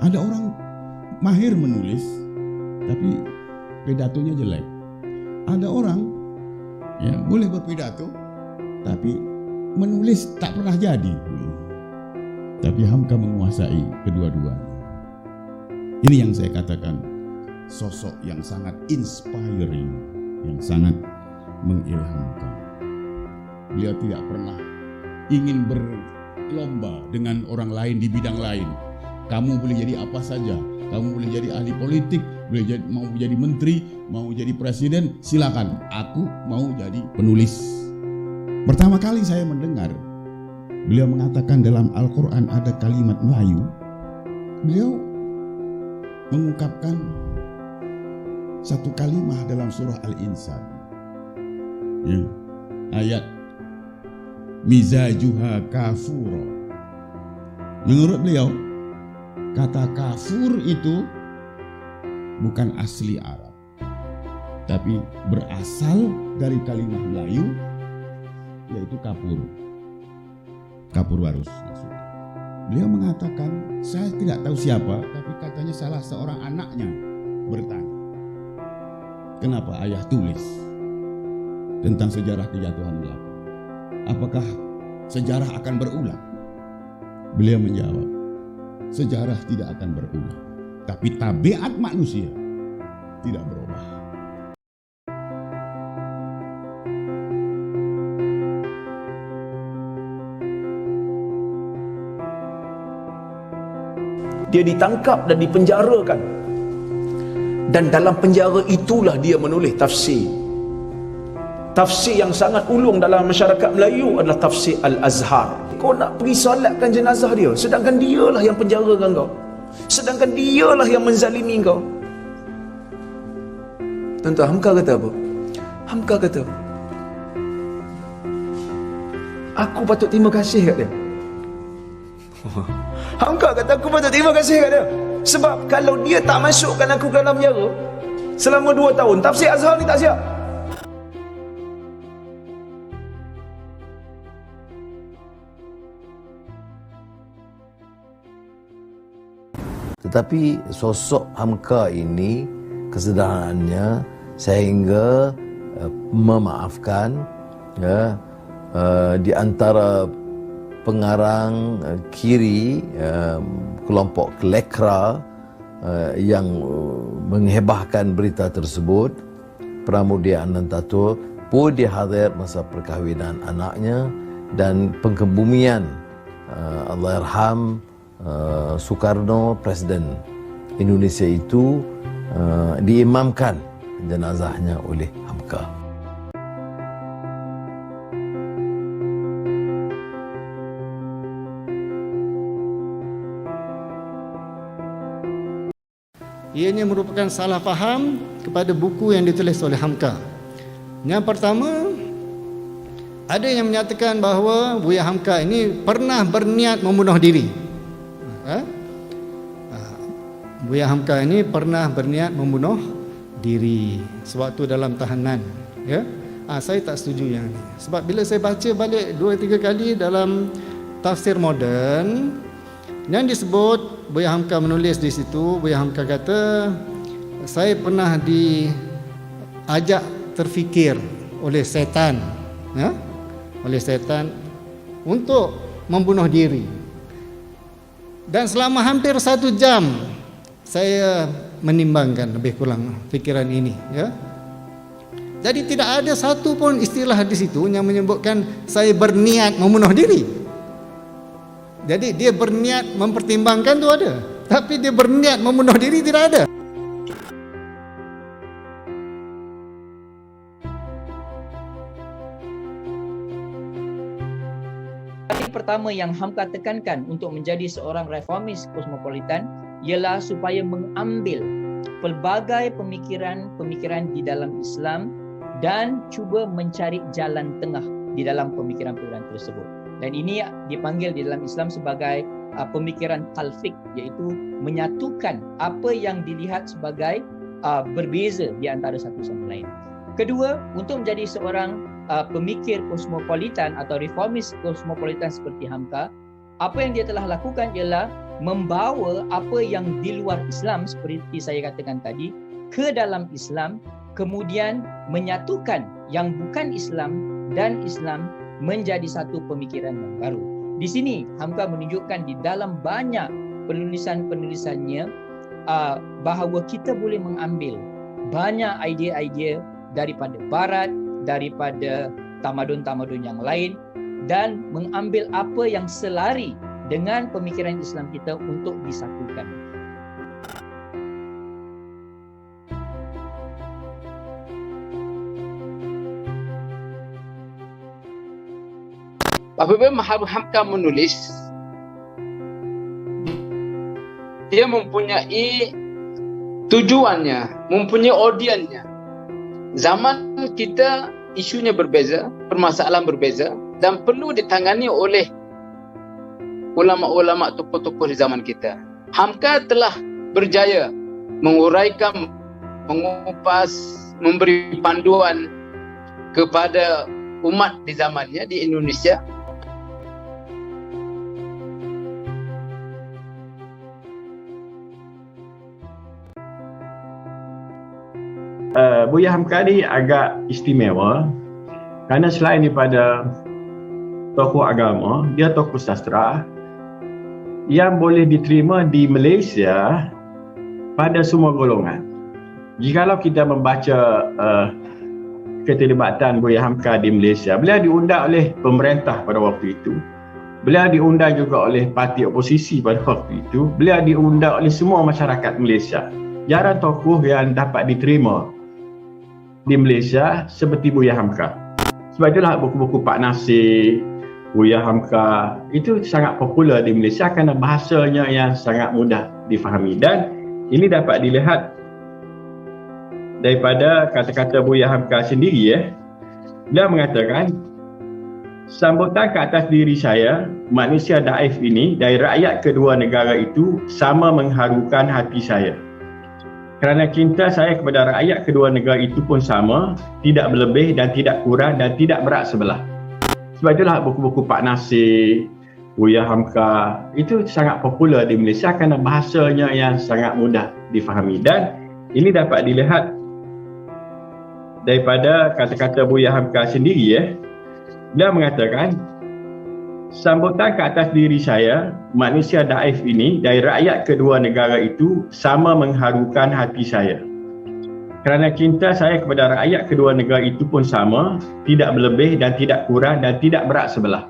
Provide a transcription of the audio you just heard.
Ada orang mahir menulis, tapi pidatonya jelek. Ada orang boleh berpidato, tapi menulis tak pernah jadi. Tapi Hamka menguasai kedua-duanya. Ini yang saya katakan sosok yang sangat inspiring, yang sangat mengilhamkan. Beliau tidak pernah ingin berlomba dengan orang lain di bidang lain. Kamu boleh jadi apa saja, kamu boleh jadi ahli politik, mau jadi menteri, mau jadi presiden, silakan. Aku mau jadi penulis. Pertama kali saya mendengar beliau mengatakan dalam Al-Quran ada kalimat Melayu, beliau mengungkapkan satu kalimat dalam surah Al-Insan, ayat mizajuha kafura. Menurut beliau, kata kafur itu bukan asli Arab, tapi berasal dari kalimat Melayu, yaitu kapur. Kapur barus. Beliau mengatakan, saya tidak tahu siapa, tapi katanya salah seorang anaknya bertanya, kenapa ayah tulis tentang sejarah kejatuhan Melaka? Apakah sejarah akan berulang? Beliau menjawab, sejarah tidak akan berulang, tapi tabiat manusia tidak berubah. Dia ditangkap dan dipenjarakan, dan dalam penjara itulah dia menulis tafsir. Tafsir yang sangat ulung dalam masyarakat Melayu adalah tafsir Al-Azhar. Kau nak pergi salatkan jenazah dia, sedangkan dialah yang penjarakan kau, sedangkan dialah yang menzalimi kau. Tuan-tuan, Hamka kata apa? Hamka kata, aku patut terima kasih kat dia. Hamka kata, aku patut terima kasih kat dia, sebab kalau dia tak masukkan aku ke dalam penjara selama 2 tahun, tafsir Azhar ni tak siap. Tetapi sosok Hamka ini, kesederhanaannya sehingga memaafkan di antara pengarang kiri kelompok Kelekra yang menghebahkan berita tersebut, Pramudia Anantatur pun dihadir masa perkahwinan anaknya, dan pengkebumian Allahyarham Soekarno, Presiden Indonesia itu, diimamkan jenazahnya oleh Hamka. Ianya merupakan salah faham kepada buku yang ditulis oleh Hamka. Yang pertama, ada yang menyatakan bahawa Buya Hamka ini pernah berniat membunuh diri. Buya Hamka ini pernah berniat membunuh diri sewaktu dalam tahanan. Saya tak setuju yang ini. Sebab bila saya baca balik 2-3 kali dalam tafsir moden, yang disebut Buya Hamka menulis di situ, Buya Hamka kata, saya pernah diajak terfikir oleh setan, oleh setan untuk membunuh diri. Dan selama hampir 1 jam saya menimbangkan lebih kurang fikiran ini. Jadi tidak ada satu pun istilah di situ yang menyebutkan saya berniat membunuh diri. Jadi dia berniat mempertimbangkan tu ada, tapi dia berniat membunuh diri tidak ada. Pertama yang Hamka tekankan untuk menjadi seorang reformis kosmopolitan ialah supaya mengambil pelbagai pemikiran di dalam Islam dan cuba mencari jalan tengah di dalam pemikiran-pemikiran tersebut. Dan ini dipanggil di dalam Islam sebagai pemikiran talfik, iaitu menyatukan apa yang dilihat sebagai berbeza di antara satu sama lain. Kedua, untuk menjadi seorang pemikir kosmopolitan atau reformis kosmopolitan seperti Hamka, Apa yang dia telah lakukan ialah membawa apa yang di luar Islam seperti saya katakan tadi ke dalam Islam, kemudian menyatukan yang bukan Islam dan Islam menjadi satu pemikiran yang baru. Di sini Hamka menunjukkan di dalam banyak penulisan-penulisannya bahawa kita boleh mengambil banyak idea-idea daripada barat, daripada tamadun-tamadun yang lain, dan mengambil apa yang selari dengan pemikiran Islam kita untuk disatukan. Apabila Hamka menulis, dia mempunyai tujuannya, mempunyai audiennya. Zaman kita isunya berbeza, permasalahan berbeza, dan perlu ditangani oleh ulama-ulama, tokoh-tokoh di zaman kita. Hamka telah berjaya menguraikan, mengupas, memberi panduan kepada umat di zamannya di Indonesia. Buya Hamka ni agak istimewa kerana selain daripada tokoh agama, dia tokoh sastra yang boleh diterima di Malaysia pada semua golongan. Jikalau kita membaca keterlibatan Buya Hamka di Malaysia, beliau diundang oleh pemerintah pada waktu itu, beliau diundang juga oleh parti oposisi pada waktu itu, beliau diundang oleh semua masyarakat Malaysia. Jarang tokoh yang dapat diterima di Malaysia seperti Buya Hamka. Sebab itulah buku-buku Pak Nasir, Buya Hamka itu sangat popular di Malaysia kerana bahasanya yang sangat mudah difahami. Dan ini dapat dilihat daripada kata-kata Buya Hamka sendiri. Dia mengatakan, sambutan ke atas diri saya, manusia daif ini dari rakyat kedua negara itu sama mengharukan hati saya. Kerana cinta saya kepada rakyat kedua negara itu pun sama, tidak berlebih dan tidak kurang dan tidak berat sebelah. Sebab itulah buku-buku Pak Nasir, Buya Hamka itu sangat popular di Malaysia kerana bahasanya yang sangat mudah difahami. Dan ini dapat dilihat daripada kata-kata Buya Hamka sendiri. Dia mengatakan, sambutan ke atas diri saya, manusia daif ini dari rakyat kedua negara itu sama mengharukan hati saya. Kerana cinta saya kepada rakyat kedua negara itu pun sama, tidak berlebih dan tidak kurang dan tidak berat sebelah.